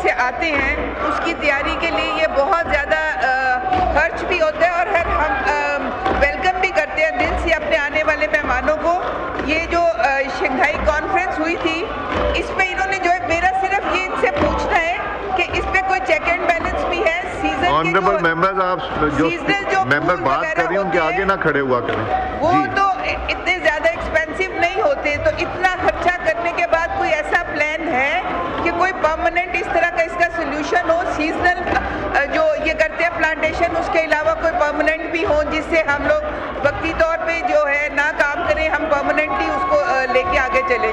से आते हैं उसकी तैयारी के लिए ये बहुत ज़्यादा खर्च भी होता है, और हम वेलकम भी करते हैं दिल से अपने आने वाले मेहमानों को। ये जो शंघाई कॉन्फ्रेंस हुई थी, इसमें इन्होंने जो है, मेरा सिर्फ ये इनसे पूछना है कि इस पे कोई चेक एंड बैलेंस भी है। सीजन ऑनरेबल मेंबर्स, आप जो मेंबर बात कर रही हैं उनके आगे ना खड़े हुआ करें। वो तो इतने ज़्यादा एक्सपेंसिव नहीं होते, तो इतना खर्चा करने के बाद कोई ऐसा प्लान है कि कोई परमानेंट इस तरह का इसका सोल्यूशन हो? सीजनल जो ये करते हैं प्लांटेशन, उसके अलावा कोई परमानेंट भी हो जिससे हम लोग वक्ती तौर पे जो है ना काम करें, हम परमानेंटली उसको लेके आगे चले।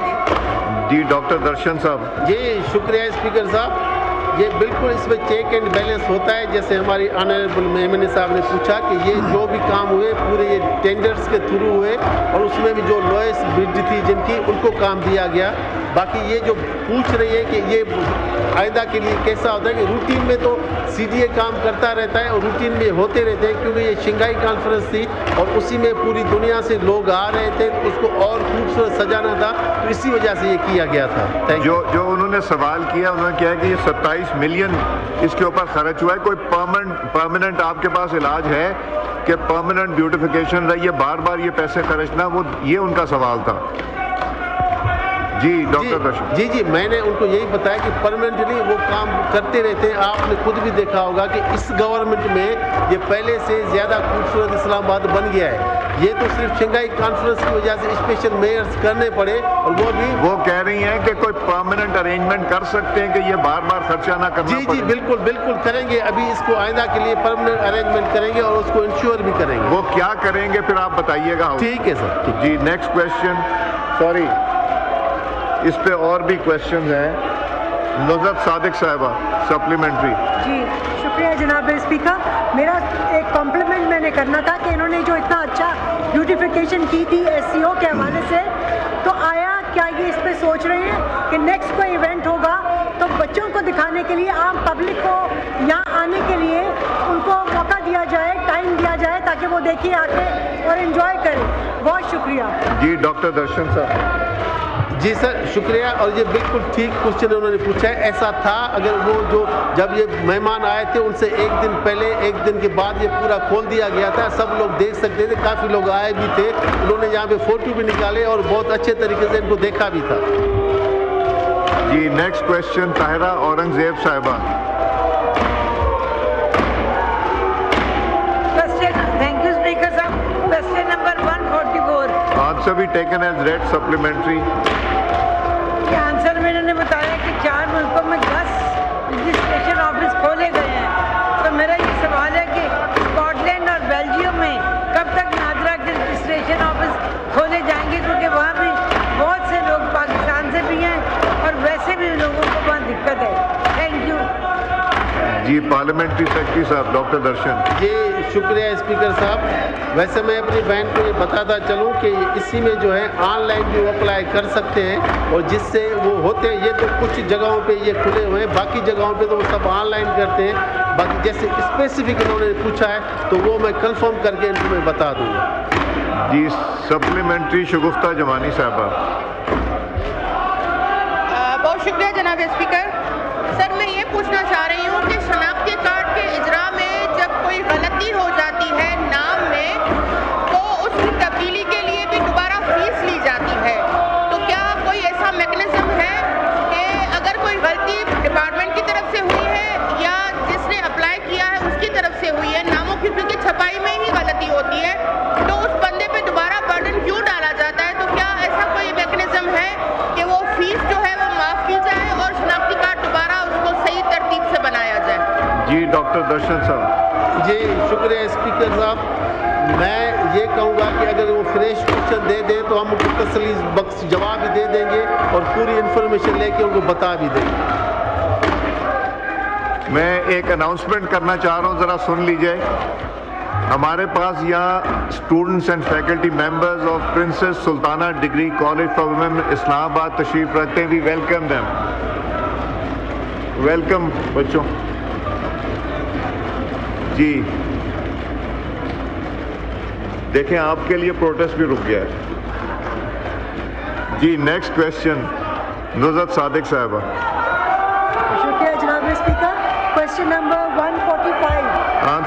जी डॉक्टर दर्शन साहब। जी शुक्रिया स्पीकर साहब। ये बिल्कुल इसमें चेक एंड बैलेंस होता है, जैसे हमारी ऑनरेबल मेमन साहब ने पूछा कि ये जो भी काम हुए पूरे ये टेंडर्स के थ्रू हुए, और उसमें भी जो लोएस्ट बिड थी जिनकी, उनको काम दिया गया। बाकी ये जो पूछ रही है कि ये आइंदा के लिए कैसा होता है, कि रूटीन में तो सीडीए काम करता रहता है और रूटीन में होते रहते हैं, क्योंकि ये शंघाई कॉन्फ्रेंस थी और उसी में पूरी दुनिया से लोग आ रहे थे, तो उसको और खूबसूरत सजाना था, तो इसी वजह से ये किया गया था। जो उन्होंने सवाल किया, उन्होंने कहा कि ये 27 मिलियन इसके ऊपर खर्च हुआ है, कोई परमानेंट आपके पास इलाज है कि परमानेंट ब्यूटिफिकेशन रही है, बार बार ये पैसे खर्चना? वो ये उनका सवाल था। जी डॉक्टर दर्शन। जी मैंने उनको यही बताया कि परमानेंटली वो काम करते रहते हैं। आपने खुद भी देखा होगा कि इस गवर्नमेंट में ये पहले से ज़्यादा खूबसूरत इस्लामाबाद बन गया है। ये तो सिर्फ शंघाई कॉन्फ्रेंस की वजह से स्पेशल मेयर्स करने पड़े, और वो कह रही हैं कि कोई परमानेंट अरेंजमेंट कर सकते हैं कि ये बार बार खर्चा ना करना पड़े। जी बिल्कुल करेंगे। अभी इसको आइंदा के लिए परमानेंट अरेंजमेंट करेंगे और उसको इंश्योर भी करेंगे। वो क्या करेंगे फिर आप बताइएगा। ठीक है सर। जी नेक्स्ट क्वेश्चन। सॉरी, इस पे और भी क्वेश्चन हैं। नुज़रत सादिक साहिबा, सप्लीमेंट्री। जी शुक्रिया जनाब स्पीकर। मेरा एक कॉम्प्लीमेंट मैंने करना था कि इन्होंने जो इतना अच्छा ब्यूटिफिकेशन की थी एससीओ के हवाले से, तो आया क्या ये इस पे सोच रहे हैं कि नेक्स्ट कोई इवेंट होगा तो बच्चों को दिखाने के लिए, आम पब्लिक को यहाँ आने के लिए उनको मौका दिया जाए, टाइम दिया जाए, ताकि वो देखिए आके और एंजॉय करें। बहुत शुक्रिया। जी डॉक्टर दर्शन साहब। जी सर शुक्रिया। और ये बिल्कुल ठीक क्वेश्चन उन्होंने पूछा है। ऐसा था, अगर वो जो जब ये मेहमान आए थे उनसे एक दिन पहले, एक दिन के बाद ये पूरा खोल दिया गया था, सब लोग देख सकते थे, काफ़ी लोग आए भी थे, उन्होंने यहाँ पे फोटो भी निकाले और बहुत अच्छे तरीके से इनको देखा भी था। जी नेक्स्ट क्वेश्चन ताहिरा औरंगजेब साहिबा। थैंक यू स्पीकर साहब। Question number 144। आंसर भी टेकन एज रेड सप्लीमेंट्री। ये आंसर में इन्होंने बताया कि 4 मुल्कों में 10 रजिस्ट्रेशन ऑफिस खोले गए हैं। तो मेरा ये सवाल है कि स्कॉटलैंड और बेल्जियम में कब तक नादरा के रजिस्ट्रेशन ऑफिस खोले जाएंगे, क्योंकि वहाँ भी बहुत से लोग पाकिस्तान से भी हैं और वैसे भी लोगों को बहुत दिक्कत है। Thank you. जी पार्लियामेंट्री सेक्रेटरी साहब डॉक्टर दर्शन। जी शुक्रिया स्पीकर साहब। वैसे मैं अपनी बहन को ये बताता चलूँ कि इसी में जो है ऑनलाइन भी वो अप्लाई कर सकते हैं, और जिससे वो होते हैं, ये तो कुछ जगहों पे ये खुले हुए हैं, बाकी जगहों पे तो वो सब ऑनलाइन करते हैं। बाकी जैसे स्पेसिफिक इन्होंने पूछा है तो वो मैं कंफर्म करके इनको मैं बता दूँगा। जी सप्लीमेंट्री शगुफ्ता जमानी साहबा। बहुत शुक्रिया जनाब स्पीकर। सर मैं ये पूछना चाह रही हूँ कि शनाख्ती कार्ड के इजरा में जब कोई गलती हो जाती है नाम में, तो उसकी तब्दीली के लिए भी दोबारा फीस ली जाती है। तो क्या कोई ऐसा मैकेनिज्म है कि अगर कोई गलती डिपार्टमेंट की तरफ से हुई है या जिसने अप्लाई किया है उसकी तरफ से हुई है, नामों की क्योंकि छपाई में ही गलती होती है, तो उस बंदे पे दोबारा बर्डन क्यों डाला जाता है? तो क्या ऐसा कोई मैकेनिज्म है कि वो फीस जो है वो माफ़ की जाए और शनाख्ती कार्ड दोबारा उसको सही तरतीब से बनाया जाए? जी डॉक्टर दर्शन साहब। जी शुक्रिया स्पीकर साहब। मैं ये कहूँगा कि अगर वो फ्रेश क्वेश्चन दे दें तो हम उनको तसल्ली बख्श जवाब भी दे देंगे और पूरी इन्फॉर्मेशन लेके उनको बता भी देंगे। मैं एक अनाउंसमेंट करना चाह रहा हूँ, ज़रा सुन लीजिए। हमारे पास यहाँ students and faculty members of princess Sultana degree college for women Islamabad तशरीफ रखते हैं। We welcome them. वेलकम बच्चों। जी देखें आपके लिए प्रोटेस्ट भी रुक गया है। जी नेक्स्ट क्वेश्चन नुज़रत सादिक साहिबा। शुक्रिया जनाब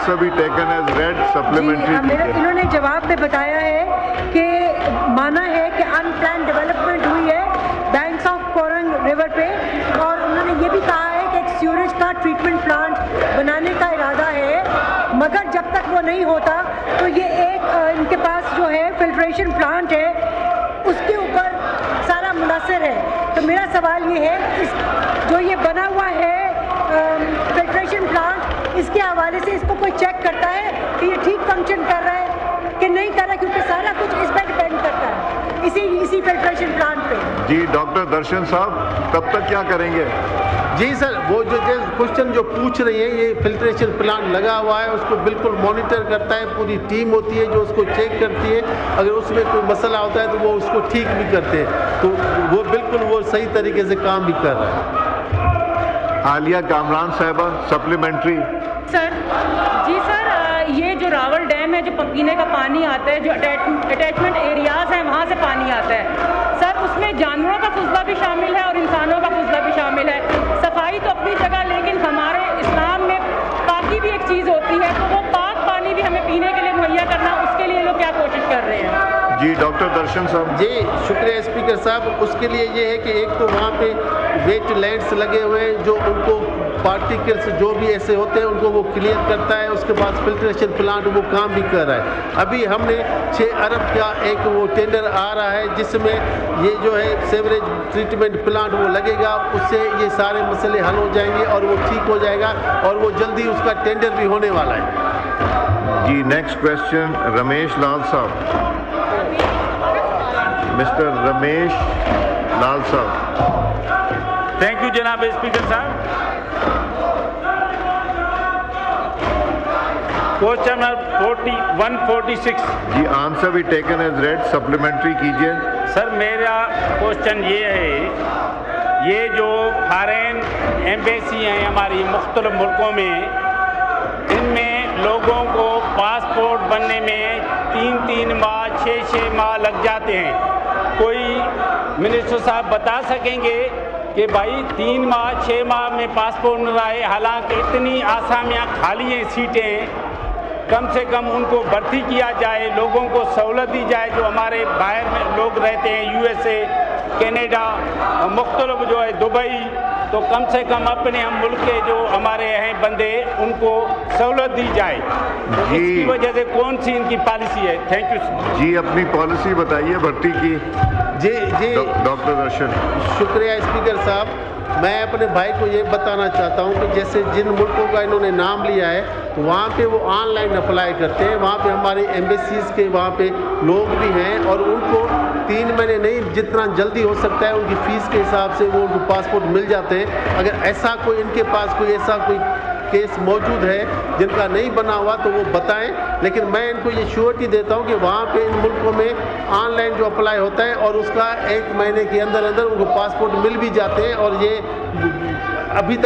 answer be taken as read. Supplementary. इन्होंने जवाब में बताया है कि माना है कि अनप्लान डेवलपमेंट हुई है बैंक्स ऑफ कोरंग रिवर पे, और उन्होंने ये भी कहा है कि एक सीवरेज का ट्रीटमेंट प्लांट बनाने का इरादा है, मगर जब तक वो नहीं होता तो ये एक इनके पास जो है फिल्ट्रेशन प्लांट है उसके ऊपर सारा मुनासिर है। तो मेरा सवाल ये है जो ये बना हुआ है फिल्ट्रेशन प्लांट, इसके हवाले से इसको कोई चेक करता है कि ये ठीक फंक्शन कर रहा है कि नहीं कर रहा है, क्योंकि सारा कुछ इस पर डिपेंड करता है इसी फिल्ट्रेशन प्लांट पे। जी डॉक्टर दर्शन साहब, तब तक क्या करेंगे? जी सर, वो जो क्वेश्चन जो पूछ रही है, ये फिल्ट्रेशन प्लांट लगा हुआ है, उसको बिल्कुल मॉनिटर करता है, पूरी टीम होती है जो उसको चेक करती है, अगर उसमें कोई मसला होता है तो वो उसको ठीक भी करते हैं, तो वो बिल्कुल वो सही तरीके से काम भी कर रहा है। आलिया कामरान साहबा, सप्लीमेंट्री। सर जी सर, ये जो रावल डैम है, जो पीने का पानी आता है, जो अटैचमेंट एरियाज हैं वहाँ से पानी आता है सर, उसमें जानवरों का फुजला भी शामिल है और इंसानों का फुजला भी शामिल है। सफाई तो अपनी जगह, लेकिन हमारे इस्लाम में पाकी भी एक चीज़ होती है, तो वो पाक पानी भी हमें पीने के लिए मुहैया करना, उसके लिए लोग क्या कोशिश कर रहे हैं? जी डॉक्टर दर्शन साहब। जी शुक्रिया स्पीकर साहब। उसके लिए ये है कि एक तो वहाँ पे वेट लैंड्स लगे हुए हैं जो उनको पार्टिकल्स जो भी ऐसे होते हैं उनको वो क्लियर करता है, उसके बाद फिल्ट्रेशन प्लांट वो काम भी कर रहा है। अभी हमने 6 अरब का एक वो टेंडर आ रहा है जिसमें ये जो है सेवरेज ट्रीटमेंट प्लांट वो लगेगा, उससे ये सारे मसले हल हो जाएंगे और वो ठीक हो जाएगा और वो जल्दी उसका टेंडर भी होने वाला है। जी नेक्स्ट क्वेश्चन रमेश लाल साहब। मिस्टर रमेश लाल साहब। थैंक यू जनाब स्पीकर साहब। Question number 146। जी आंसर भी टेकन एज रेड, सप्लीमेंट्री कीजिए। सर मेरा क्वेश्चन ये है, ये जो फॉरेन एम्बेसी हैं हमारी मुख्तलिफ मुल्कों में, इनमें लोगों को पासपोर्ट बनने में 3-3 माह 6-6 माह लग जाते हैं। कोई मिनिस्टर साहब बता सकेंगे कि भाई 3 माह 6 माह में पासपोर्ट न आए, हालांकि इतनी आसामियाँ खाली हैं सीटें, कम से कम उनको भर्ती किया जाए, लोगों को सहूलत दी जाए जो हमारे बाहर में लोग रहते हैं, USA, कनाडा, मुख्तलिफ जो है दुबई, तो कम से कम अपने हम मुल्क के जो हमारे हैं बंदे उनको सहूलत दी जाए। तो इसकी वजह से कौन सी इनकी पॉलिसी है? थैंक यू जी अपनी पॉलिसी बताइए भर्ती की। जी जी डॉक्टर दर्शन। शुक्रिया स्पीकर साहब। मैं अपने भाई को ये बताना चाहता हूँ कि जैसे जिन मुल्कों का इन्होंने नाम लिया है तो वहाँ पे वो ऑनलाइन अप्लाई करते हैं, वहाँ पे हमारे एम्बेसीज़ के वहाँ पे लोग भी हैं और उनको 3 महीने नहीं, जितना जल्दी हो सकता है उनकी फ़ीस के हिसाब से वो उनको पासपोर्ट मिल जाते हैं। अगर ऐसा कोई इनके पास कोई ऐसा कोई केस मौजूद है जिनका नहीं बना हुआ तो वो बताएं, लेकिन मैं इनको ये श्योरिटी देता हूँ कि वहाँ पे इन मुल्कों में ऑनलाइन जो अप्लाई होता है और उसका 1 महीने के अंदर अंदर उनको पासपोर्ट मिल भी जाते हैं और ये अभी तक